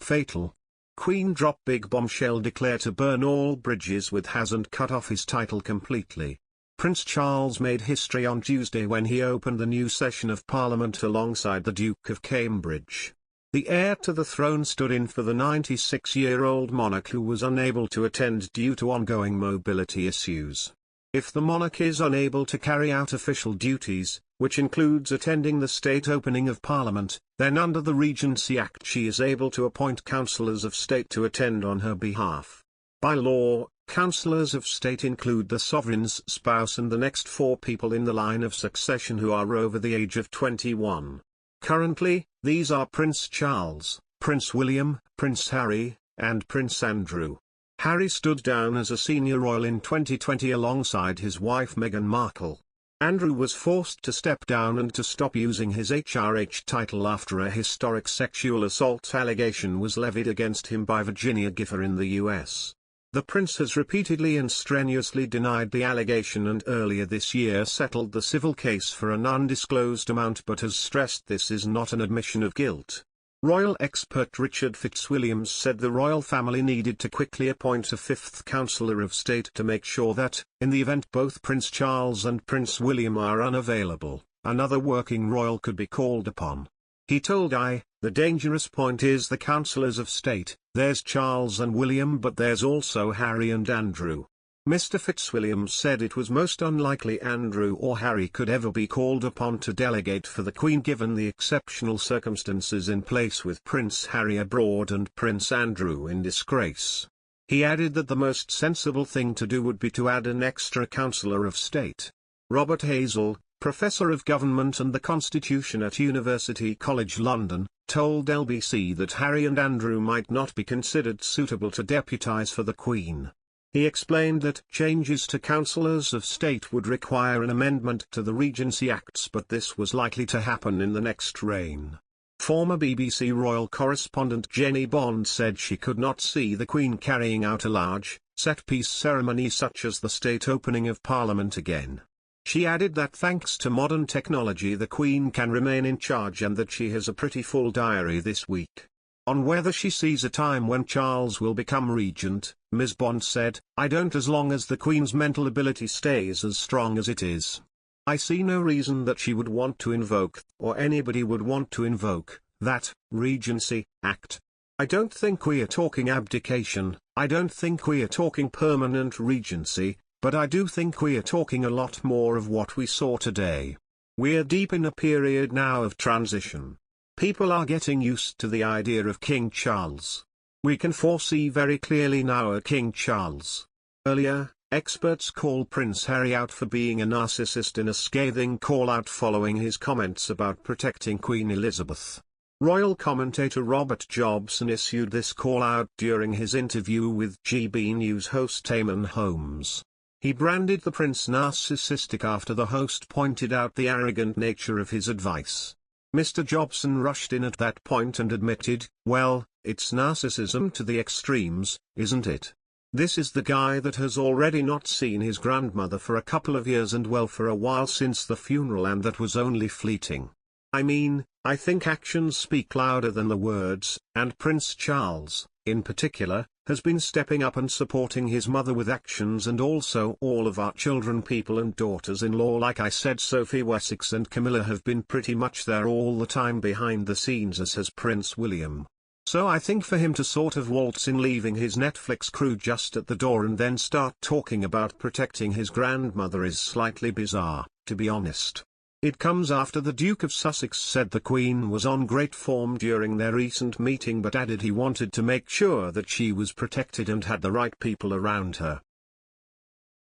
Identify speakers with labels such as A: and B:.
A: fatal. Queen drop big bombshell, declare to burn all bridges with hasn't cut off his title completely. Prince Charles made history on Tuesday when he opened the new session of Parliament alongside the Duke of Cambridge. The heir to the throne stood in for the 96-year-old monarch who was unable to attend due to ongoing mobility issues. If the monarch is unable to carry out official duties, which includes attending the state opening of Parliament, then under the Regency Act she is able to appoint Counsellors of State to attend on her behalf. By law, Counsellors of State include the sovereign's spouse and the next 4 people in the line of succession who are over the age of 21. Currently, these are Prince Charles, Prince William, Prince Harry, and Prince Andrew. Harry stood down as a senior royal in 2020 alongside his wife Meghan Markle. Andrew was forced to step down and to stop using his HRH title after a historic sexual assault allegation was levied against him by Virginia Gifford in the US. The prince has repeatedly and strenuously denied the allegation and earlier this year settled the civil case for an undisclosed amount but has stressed this is not an admission of guilt. Royal expert Richard Fitzwilliams said the royal family needed to quickly appoint a 5th Counsellor of State to make sure that, in the event both Prince Charles and Prince William are unavailable, another working royal could be called upon. He told the dangerous point is the Counsellors of State, there's Charles and William but there's also Harry and Andrew. Mr. Fitzwilliams said it was most unlikely Andrew or Harry could ever be called upon to delegate for the Queen given the exceptional circumstances in place with Prince Harry abroad and Prince Andrew in disgrace. He added that the most sensible thing to do would be to add an extra Counsellor of State. Robert Hazel, Professor of Government and the Constitution at University College London, told LBC that Harry and Andrew might not be considered suitable to deputise for the Queen. He explained that changes to Counsellors of State would require an amendment to the Regency Acts but this was likely to happen in the next reign. Former BBC royal correspondent Jenny Bond said she could not see the Queen carrying out a large, set-piece ceremony such as the state opening of Parliament again. She added that thanks to modern technology the Queen can remain in charge and that she has a pretty full diary this week. On whether she sees a time when Charles will become regent, Ms. Bond said, "I don't as long as the Queen's mental ability stays as strong as it is. I see no reason that she would want to invoke, or anybody would want to invoke, that Regency Act. I don't think we are talking abdication, I don't think we are talking permanent regency, but I do think we are talking a lot more of what we saw today. We're deep in a period now of transition. People are getting used to the idea of King Charles. We can foresee very clearly now a King Charles." Earlier, experts called Prince Harry out for being a narcissist in a scathing call-out following his comments about protecting Queen Elizabeth. Royal commentator Robert Jobson issued this call-out during his interview with GB News host Eamon Holmes. He branded the prince narcissistic after the host pointed out the arrogant nature of his advice. Mr. Jobson rushed in at that point and admitted, "Well, it's narcissism to the extremes, isn't it? This is the guy that has already not seen his grandmother for a couple of years and well for a while since the funeral and that was only fleeting. I mean, I think actions speak louder than the words, and Prince Charles, in particular, has been stepping up and supporting his mother with actions and also all of our children, people and daughters-in-law like I said Sophie Wessex and Camilla have been pretty much there all the time behind the scenes as has Prince William. So I think for him to sort of waltz in leaving his Netflix crew just at the door and then start talking about protecting his grandmother is slightly bizarre, to be honest. It comes after the Duke of Sussex said the Queen was on great form during their recent meeting but added he wanted to make sure that she was protected and had the right people around her.